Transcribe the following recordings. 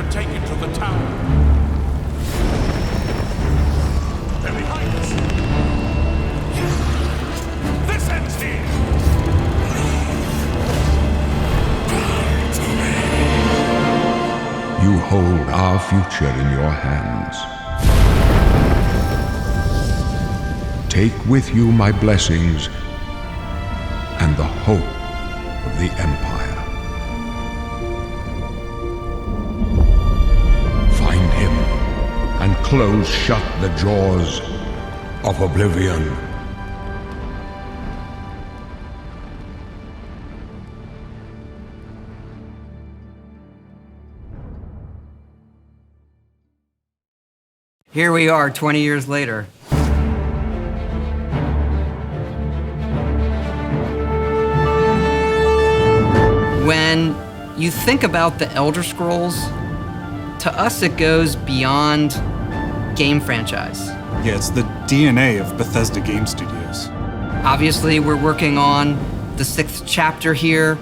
and take it to the tower. They're behind us. This ends here. You hold our future in your hands. Take with you my blessings and the hope of the Empire. Find him and close shut the jaws of Oblivion. Here we are 20 years later. When you think about the Elder Scrolls, to us it goes beyond game franchise. Yeah, it's the DNA of Bethesda Game Studios. Obviously, we're working on the 6th chapter here,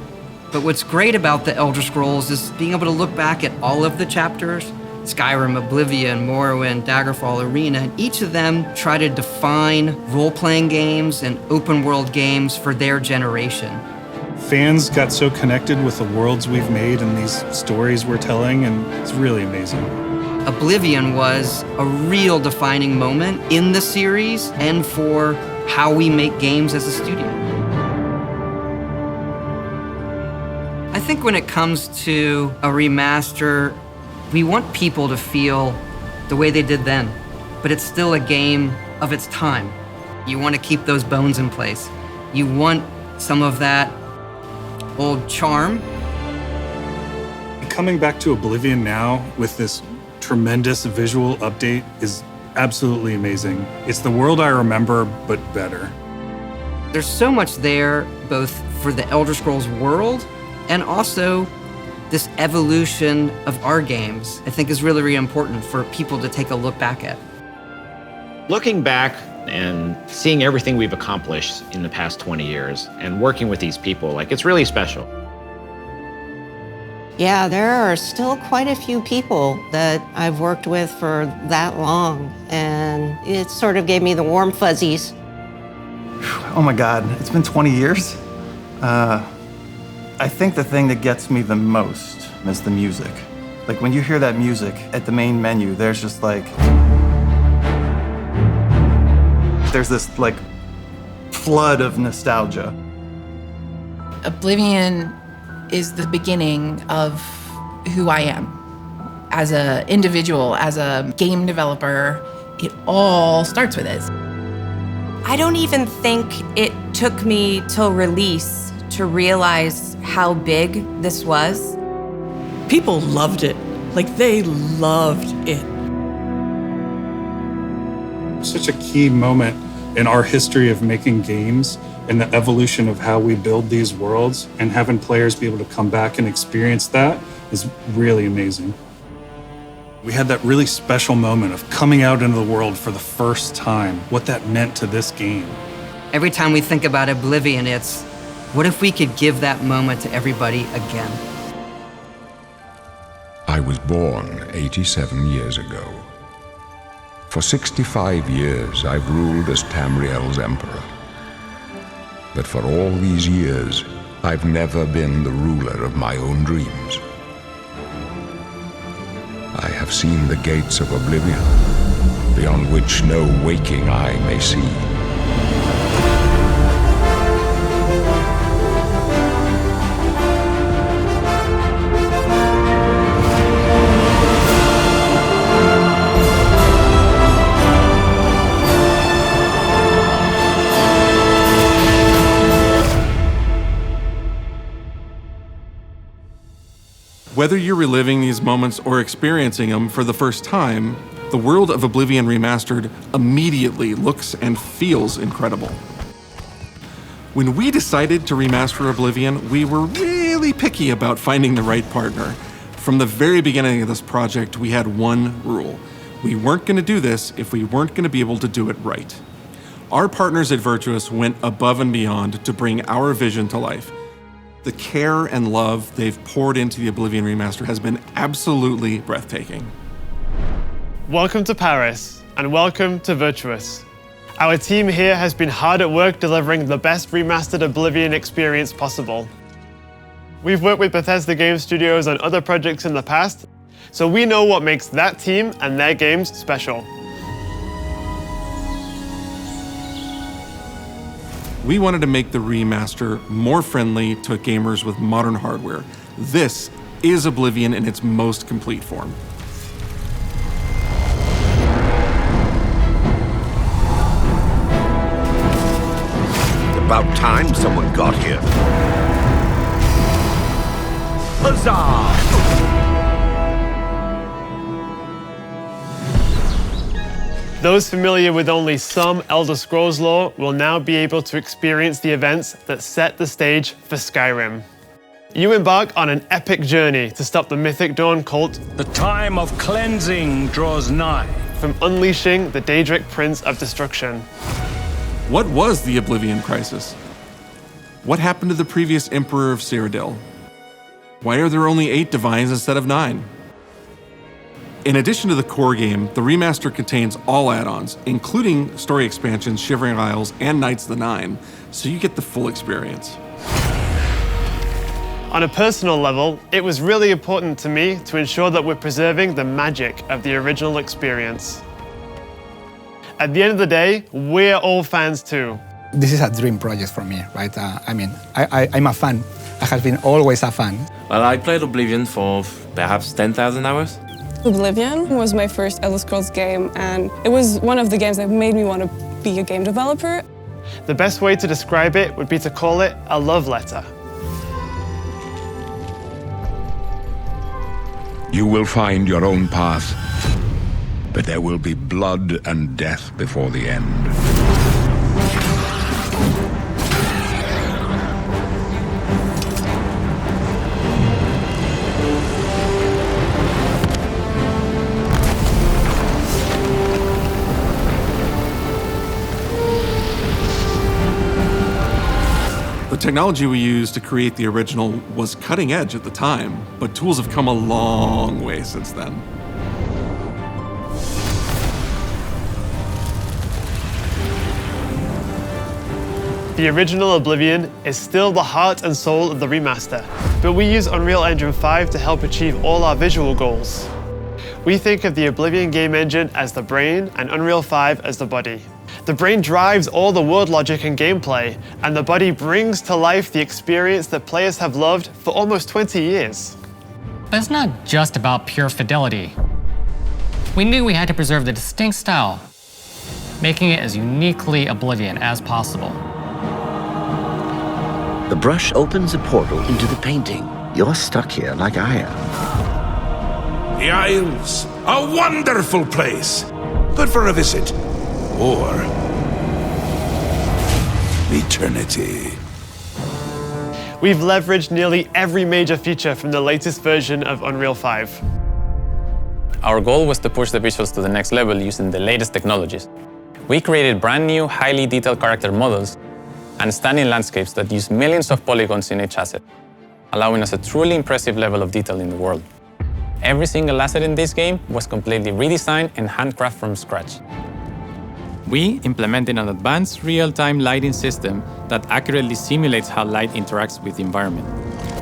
but what's great about the Elder Scrolls is being able to look back at all of the chapters, Skyrim, Oblivion, Morrowind, Daggerfall, Arena, and each of them try to define role-playing games and open-world games for their generation. Fans got so connected with the worlds we've made and these stories we're telling, and it's really amazing. Oblivion was a real defining moment in the series and for how we make games as a studio. I think when it comes to a remaster, we want people to feel the way they did then, but it's still a game of its time. You want to keep those bones in place. You want some of that old charm. Coming back to Oblivion now with this tremendous visual update is absolutely amazing. It's the world I remember, but better. There's so much there, both for the Elder Scrolls world and also this evolution of our games, I think is really, really important for people to take a look back at. Looking back and seeing everything we've accomplished in the past 20 years and working with these people, it's really special. Yeah, there are still quite a few people that I've worked with for that long, and it sort of gave me the warm fuzzies. Oh my God, it's been 20 years? I think the thing that gets me the most is the music. When you hear that music at the main menu, there's just there's this flood of nostalgia. Oblivion is the beginning of who I am. As an individual, as a game developer, it all starts with it. I don't even think it took me till release to realize how big this was. People loved it. They loved it. Such a key moment in our history of making games and the evolution of how we build these worlds, and having players be able to come back and experience that is really amazing. We had that really special moment of coming out into the world for the first time, what that meant to this game. Every time we think about Oblivion, it's, what if we could give that moment to everybody again? I was born 87 years ago. For 65 years, I've ruled as Tamriel's emperor. But for all these years, I've never been the ruler of my own dreams. I have seen the gates of Oblivion, beyond which no waking eye may see. Whether you're reliving these moments or experiencing them for the first time, the world of Oblivion Remastered immediately looks and feels incredible. When we decided to remaster Oblivion, we were really picky about finding the right partner. From the very beginning of this project, we had one rule. We weren't going to do this if we weren't going to be able to do it right. Our partners at Virtuous went above and beyond to bring our vision to life. The care and love they've poured into the Oblivion Remaster has been absolutely breathtaking. Welcome to Paris, and welcome to Virtuous. Our team here has been hard at work delivering the best remastered Oblivion experience possible. We've worked with Bethesda Game Studios on other projects in the past, so we know what makes that team and their games special. We wanted to make the remaster more friendly to gamers with modern hardware. This is Oblivion in its most complete form. About time someone got here. Huzzah! Those familiar with only some Elder Scrolls lore will now be able to experience the events that set the stage for Skyrim. You embark on an epic journey to stop the Mythic Dawn cult. The time of cleansing draws nigh. From unleashing the Daedric Prince of Destruction. What was the Oblivion Crisis? What happened to the previous Emperor of Cyrodiil? Why are there only 8 divines instead of 9? In addition to the core game, the remaster contains all add-ons, including story expansions, Shivering Isles, and Knights of the Nine, so you get the full experience. On a personal level, it was really important to me to ensure that we're preserving the magic of the original experience. At the end of the day, we're all fans too. This is a dream project for me, right? I'm a fan. I have been always a fan. Well, I played Oblivion for perhaps 10,000 hours. Oblivion was my first Elder Scrolls game, and it was one of the games that made me want to be a game developer. The best way to describe it would be to call it a love letter. You will find your own path, but there will be blood and death before the end. The technology we used to create the original was cutting edge at the time, but tools have come a long way since then. The original Oblivion is still the heart and soul of the remaster, but we use Unreal Engine 5 to help achieve all our visual goals. We think of the Oblivion game engine as the brain and Unreal 5 as the body. The brain drives all the world logic and gameplay, and the body brings to life the experience that players have loved for almost 20 years. But it's not just about pure fidelity. We knew we had to preserve the distinct style, making it as uniquely Oblivion as possible. The brush opens a portal into the painting. You're stuck here like I am. The Isles, a wonderful place. Good for a visit. Or eternity. We've leveraged nearly every major feature from the latest version of Unreal 5. Our goal was to push the visuals to the next level using the latest technologies. We created brand new, highly detailed character models and stunning landscapes that use millions of polygons in each asset, allowing us a truly impressive level of detail in the world. Every single asset in this game was completely redesigned and handcrafted from scratch. We implemented an advanced real-time lighting system that accurately simulates how light interacts with the environment.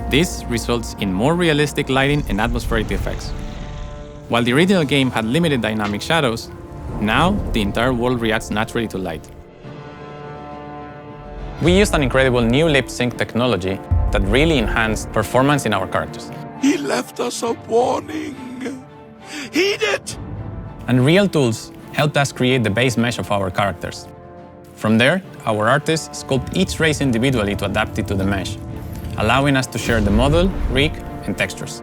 This results in more realistic lighting and atmospheric effects. While the original game had limited dynamic shadows, now the entire world reacts naturally to light. We used an incredible new lip-sync technology that really enhanced performance in our characters. He left us a warning. Heed it! And real tools helped us create the base mesh of our characters. From there, our artists sculpt each race individually to adapt it to the mesh, allowing us to share the model, rig, and textures.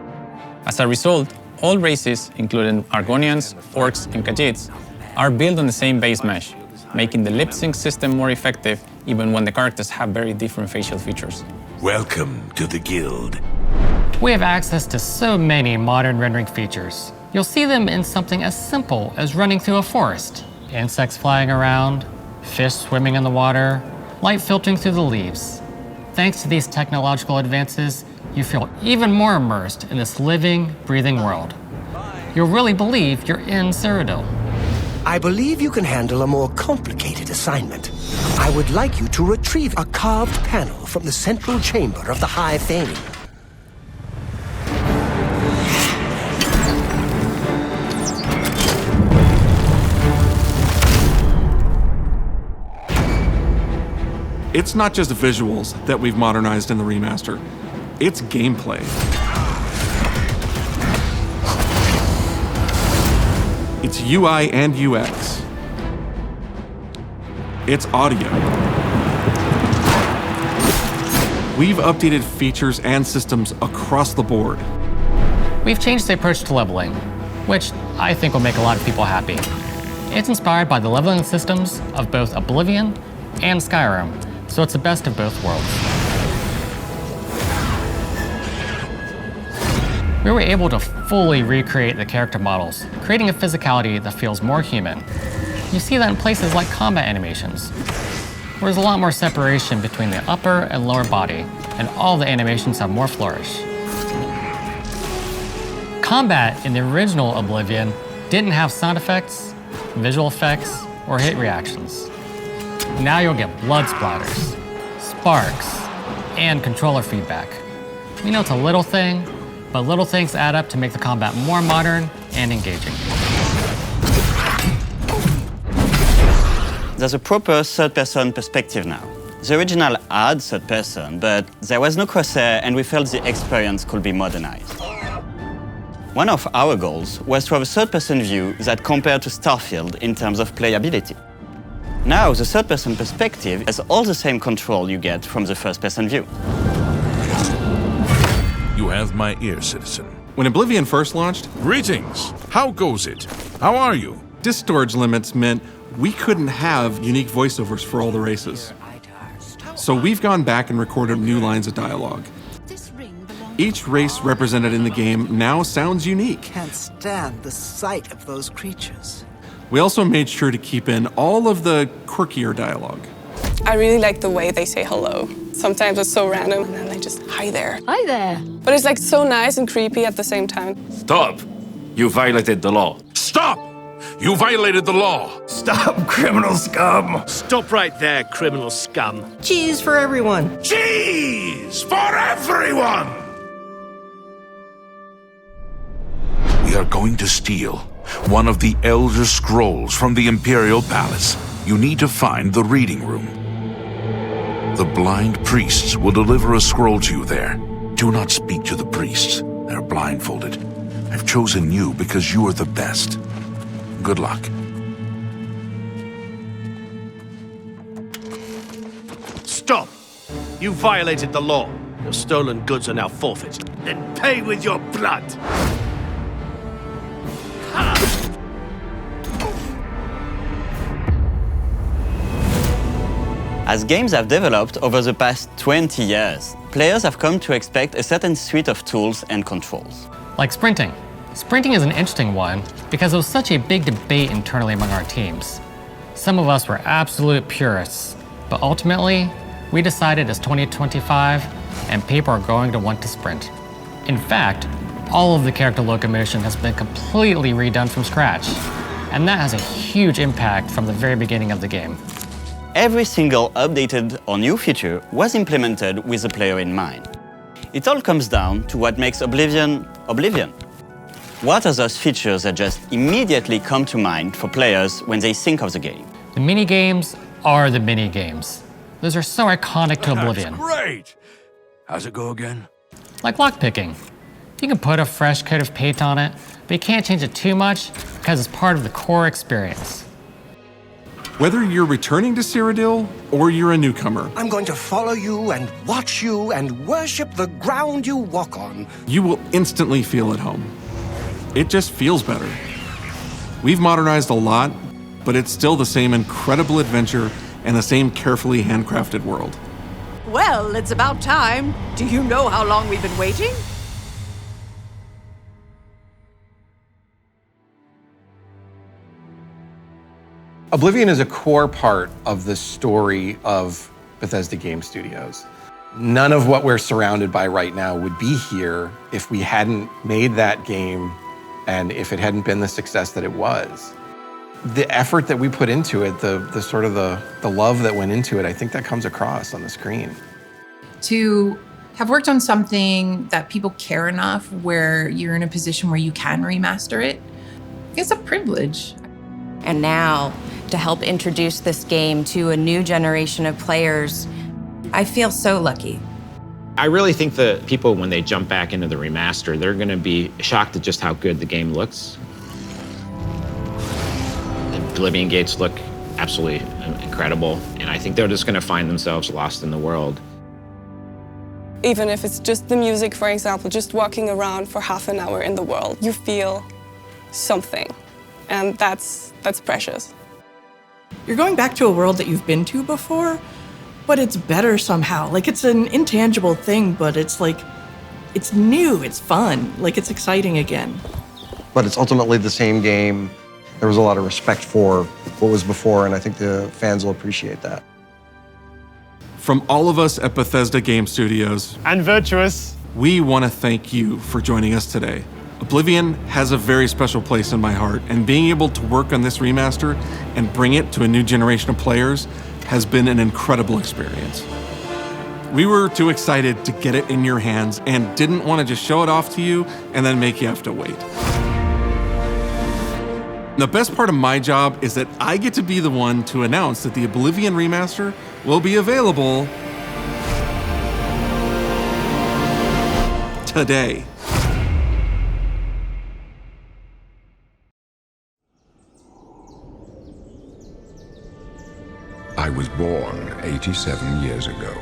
As a result, all races, including Argonians, Orcs, and Khajiits, are built on the same base mesh, making the lip-sync system more effective even when the characters have very different facial features. Welcome to the Guild. We have access to so many modern rendering features. You'll see them in something as simple as running through a forest. Insects flying around, fish swimming in the water, light filtering through the leaves. thanks to these technological advances, you feel even more immersed in this living, breathing world. You'll really believe you're in Cyrodiil. I believe you can handle a more complicated assignment. I would like you to retrieve a carved panel from the central chamber of the High Thane. It's not just visuals that we've modernized in the remaster. It's gameplay. It's UI and UX. It's audio. We've updated features and systems across the board. We've changed the approach to leveling, which I think will make a lot of people happy. It's inspired by the leveling systems of both Oblivion and Skyrim, so it's the best of both worlds. We were able to fully recreate the character models, creating a physicality that feels more human. You see that in places like combat animations, where there's a lot more separation between the upper and lower body, and all the animations have more flourish. Combat in the original Oblivion didn't have sound effects, visual effects, or hit reactions. Now you'll get blood splatters, sparks, and controller feedback. We know it's a little thing, but little things add up to make the combat more modern and engaging. There's a proper third-person perspective now. The original had third-person, but there was no crosshair and we felt the experience could be modernized. One of our goals was to have a third-person view that compared to Starfield in terms of playability. Now, the third-person perspective has all the same control you get from the first-person view. You have my ear, citizen. When Oblivion first launched, Greetings! How goes it? How are you? disk storage limits meant we couldn't have unique voiceovers for all the races. So we've gone back and recorded new lines of dialogue. Each race represented in the game now sounds unique. Can't stand the sight of those creatures. We also made sure to keep in all of the quirkier dialogue. I really like the way they say hello. Sometimes it's so random, and then they just, hi there. Hi there. But it's like so nice and creepy at the same time. Stop! You violated the law. Stop! You violated the law! Stop, criminal scum! Stop right there, criminal scum. Cheese for everyone. Cheese for everyone! We are going to steal one of the Elder Scrolls from the Imperial Palace. You need to find the reading room. The blind priests will deliver a scroll to you there. Do not speak to the priests. They're blindfolded. I've chosen you because you are the best. Good luck. Stop! You violated the law. Your stolen goods are now forfeit. Then pay with your blood! As games have developed over the past 20 years, players have come to expect a certain suite of tools and controls. Like sprinting. Sprinting is an interesting one because it was such a big debate internally among our teams. Some of us were absolute purists, but ultimately, we decided it's 2025 and people are going to want to sprint. In fact, all of the character locomotion has been completely redone from scratch, and that has a huge impact from the very beginning of the game. Every single updated or new feature was implemented with the player in mind. It all comes down to what makes Oblivion, Oblivion. What are those features that just immediately come to mind for players when they think of the game? The mini-games are the mini-games. Those are so iconic to Oblivion. That's great! How's it go again? Like lockpicking. You can put a fresh coat of paint on it, but you can't change it too much because it's part of the core experience. Whether you're returning to Cyrodiil or you're a newcomer, I'm going to follow you and watch you and worship the ground you walk on. You will instantly feel at home. It just feels better. We've modernized a lot, but it's still the same incredible adventure and the same carefully handcrafted world. Well, it's about time. Do you know how long we've been waiting? Oblivion is a core part of the story of Bethesda Game Studios. None of what we're surrounded by right now would be here if we hadn't made that game and if it hadn't been the success that it was. The effort that we put into it, the sort of the love that went into it, I think that comes across on the screen. To have worked on something that people care enough where you're in a position where you can remaster it, it's a privilege. And now, to help introduce this game to a new generation of players, I feel so lucky. I really think that people, when they jump back into the remaster, they're going to be shocked at just how good the game looks. The Oblivion gates look absolutely incredible, and I think they're just going to find themselves lost in the world. Even if it's just the music, for example, just walking around for half an hour in the world, you feel something, and that's precious. You're going back to a world that you've been to before, but it's better somehow. Like, it's an intangible thing, but it's like, it's new, it's fun, like it's exciting again. But it's ultimately the same game. There was a lot of respect for what was before, and I think the fans will appreciate that. From all of us at Bethesda Game Studios and Virtuous, we want to thank you for joining us today. Oblivion has a very special place in my heart, and being able to work on this remaster and bring it to a new generation of players has been an incredible experience. We were too excited to get it in your hands and didn't want to just show it off to you and then make you have to wait. The best part of my job is that I get to be the one to announce that the Oblivion Remaster will be available today. I was born 87 years ago.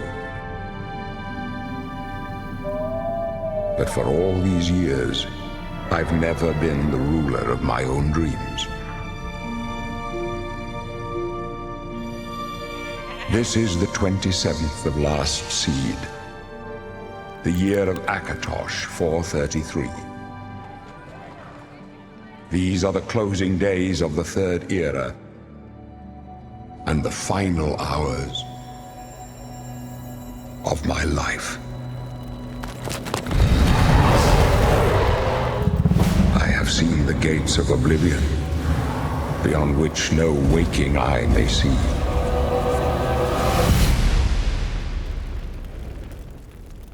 But for all these years, I've never been the ruler of my own dreams. This is the 27th of last seed, the year of Akatosh 433. These are the closing days of the Third Era, and the final hours of my life. I have seen the gates of Oblivion, beyond which no waking eye may see.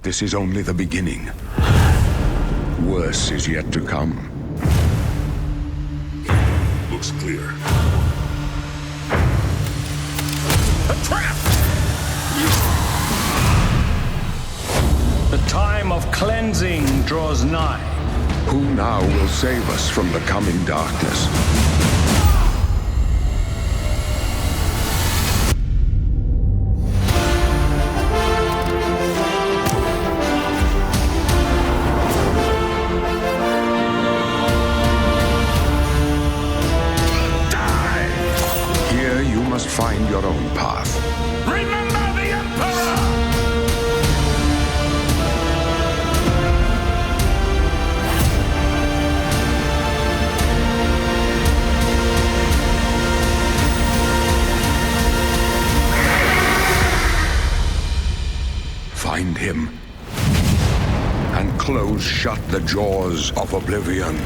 This is only the beginning. Worse is yet to come. Looks clear. A trap! The time of cleansing draws nigh. Who now will save us from the coming darkness? Find your own path. Remember the Emperor! Find him and close shut the jaws of Oblivion.